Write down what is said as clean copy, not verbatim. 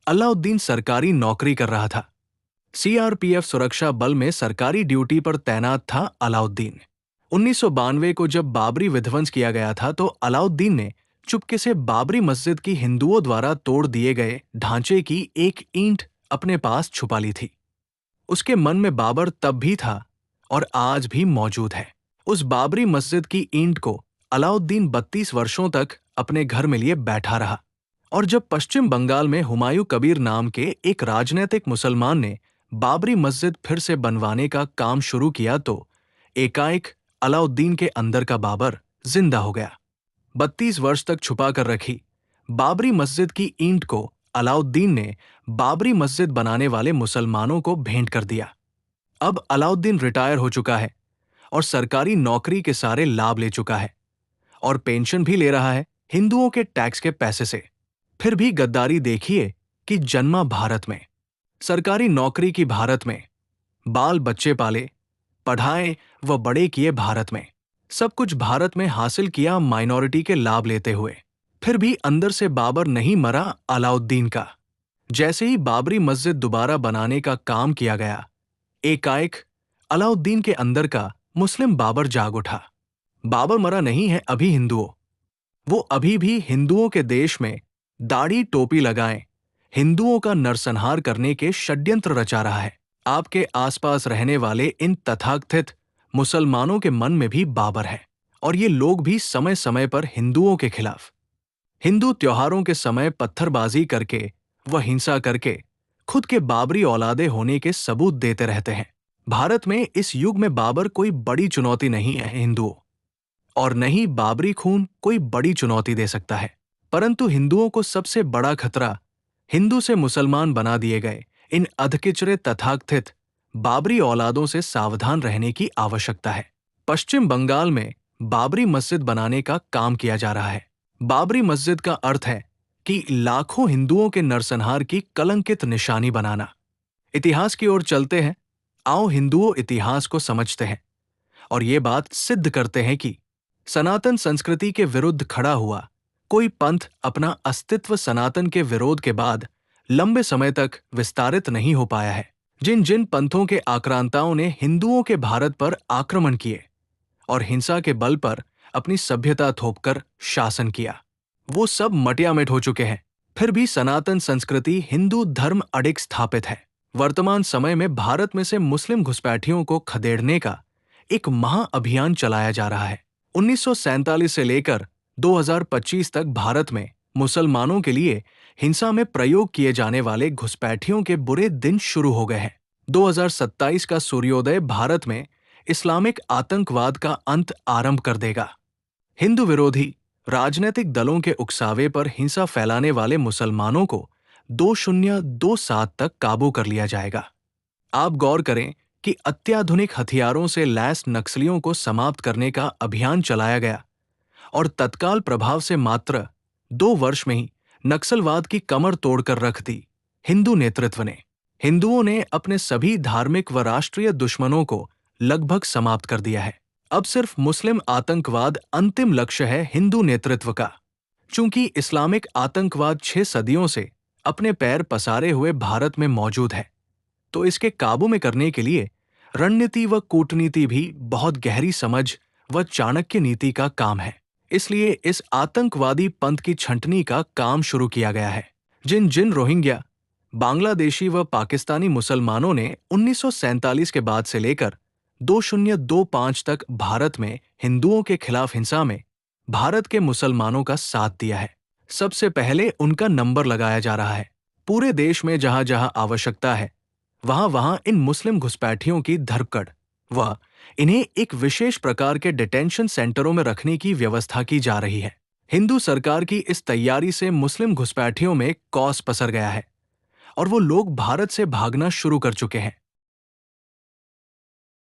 अलाउद्दीन सरकारी नौकरी कर रहा था। सीआरपीएफ सुरक्षा बल में सरकारी ड्यूटी पर तैनात था अलाउद्दीन। 1992 को जब बाबरी विध्वंस किया गया था तो अलाउद्दीन ने चुपके से बाबरी मस्जिद की हिंदुओं द्वारा तोड़ दिए गए ढांचे की एक ईंट अपने पास छुपा ली थी। उसके मन में बाबर तब भी था और आज भी मौजूद है। उस बाबरी मस्जिद की ईंट को अलाउद्दीन 32 वर्षों तक अपने घर में लिए बैठा रहा। और जब पश्चिम बंगाल में हुमायूं कबीर नाम के एक राजनीतिक मुसलमान ने बाबरी मस्जिद फिर से बनवाने का काम शुरू किया तो एकाएक अलाउद्दीन के अंदर का बाबर जिंदा हो गया। 32 वर्ष तक छुपा कर रखी बाबरी मस्जिद की ईंट को अलाउद्दीन ने बाबरी मस्जिद बनाने वाले मुसलमानों को भेंट कर दिया। अब अलाउद्दीन रिटायर हो चुका है और सरकारी नौकरी के सारे लाभ ले चुका है और पेंशन भी ले रहा है हिंदुओं के टैक्स के पैसे से। फिर भी गद्दारी देखिए कि जन्मा भारत में, सरकारी नौकरी की भारत में, बाल बच्चे पाले, पढ़ाए व बड़े किए भारत में, सब कुछ भारत में हासिल किया माइनॉरिटी के लाभ लेते हुए। फिर भी अंदर से बाबर नहीं मरा अलाउद्दीन का। जैसे ही बाबरी मस्जिद दोबारा बनाने का काम किया गया, एकाएक अलाउद्दीन के अंदर का मुस्लिम बाबर जाग उठा। बाबर मरा नहीं है अभी हिंदुओं, वो अभी भी हिंदुओं के देश में दाढ़ी टोपी लगाएं हिंदुओं का नरसंहार करने के षड्यंत्र रचा रहा है। आपके आसपास रहने वाले इन तथाकथित मुसलमानों के मन में भी बाबर है और ये लोग भी समय समय पर हिंदुओं के खिलाफ, हिंदू त्योहारों के समय पत्थरबाजी करके व हिंसा करके खुद के बाबरी औलादे होने के सबूत देते रहते हैं। भारत में इस युग में बाबर कोई बड़ी चुनौती नहीं है हिंदुओं, और नहीं बाबरी खून कोई बड़ी चुनौती दे सकता है। परंतु हिंदुओं को सबसे बड़ा खतरा हिंदू से मुसलमान बना दिए गए इन अधकिचरे तथाकथित बाबरी औलादों से सावधान रहने की आवश्यकता है। पश्चिम बंगाल में बाबरी मस्जिद बनाने का काम किया जा रहा है। बाबरी मस्जिद का अर्थ है कि लाखों हिंदुओं के नरसंहार की कलंकित निशानी बनाना। इतिहास की ओर चलते हैं। आओ हिंदुओं इतिहास को समझते हैं और ये बात सिद्ध करते हैं कि सनातन संस्कृति के विरुद्ध खड़ा हुआ कोई पंथ अपना अस्तित्व सनातन के विरोध के बाद लंबे समय तक विस्तारित नहीं हो पाया है। जिन जिन पंथों के आक्रांताओं ने हिंदुओं के भारत पर आक्रमण किए और हिंसा के बल पर अपनी सभ्यता थोपकर शासन किया, वो सब मटियामेट हो चुके हैं। फिर भी सनातन संस्कृति हिंदू धर्म अडिग स्थापित है। वर्तमान समय में भारत में से मुस्लिम घुसपैठियों को खदेड़ने का एक महाअभियान चलाया जा रहा है। 1947 से लेकर 2025 तक भारत में मुसलमानों के लिए हिंसा में प्रयोग किए जाने वाले घुसपैठियों के बुरे दिन शुरू हो गए हैं। 2027 का सूर्योदय भारत में इस्लामिक आतंकवाद का अंत आरंभ कर देगा। हिंदू विरोधी राजनीतिक दलों के उकसावे पर हिंसा फैलाने वाले मुसलमानों को 2027 तक काबू कर लिया जाएगा। आप गौर करें कि अत्याधुनिक हथियारों से लैस नक्सलियों को समाप्त करने का अभियान चलाया गया और तत्काल प्रभाव से मात्र 2 वर्ष में ही नक्सलवाद की कमर तोड़कर रख दी हिंदू नेतृत्व ने। हिंदुओं ने अपने सभी धार्मिक व राष्ट्रीय दुश्मनों को लगभग समाप्त कर दिया है। अब सिर्फ मुस्लिम आतंकवाद अंतिम लक्ष्य है हिंदू नेतृत्व का। चूंकि इस्लामिक आतंकवाद 6 सदियों से अपने पैर पसारे हुए भारत में मौजूद है, तो इसके काबू में करने के लिए रणनीति व कूटनीति भी बहुत गहरी समझ व चाणक्य नीति का काम है। इसलिए इस आतंकवादी पंथ की छंटनी का काम शुरू किया गया है। जिन जिन रोहिंग्या, बांग्लादेशी व पाकिस्तानी मुसलमानों ने 1947 के बाद से लेकर 2025 तक भारत में हिंदुओं के खिलाफ हिंसा में भारत के मुसलमानों का साथ दिया है, सबसे पहले उनका नंबर लगाया जा रहा है। पूरे देश में जहां जहां आवश्यकता है वहां वहां इन मुस्लिम घुसपैठियों की धरपकड़ व इन्हें एक विशेष प्रकार के डिटेंशन सेंटरों में रखने की व्यवस्था की जा रही है। हिंदू सरकार की इस तैयारी से मुस्लिम घुसपैठियों में कौस पसर गया है और वो लोग भारत से भागना शुरू कर चुके हैं।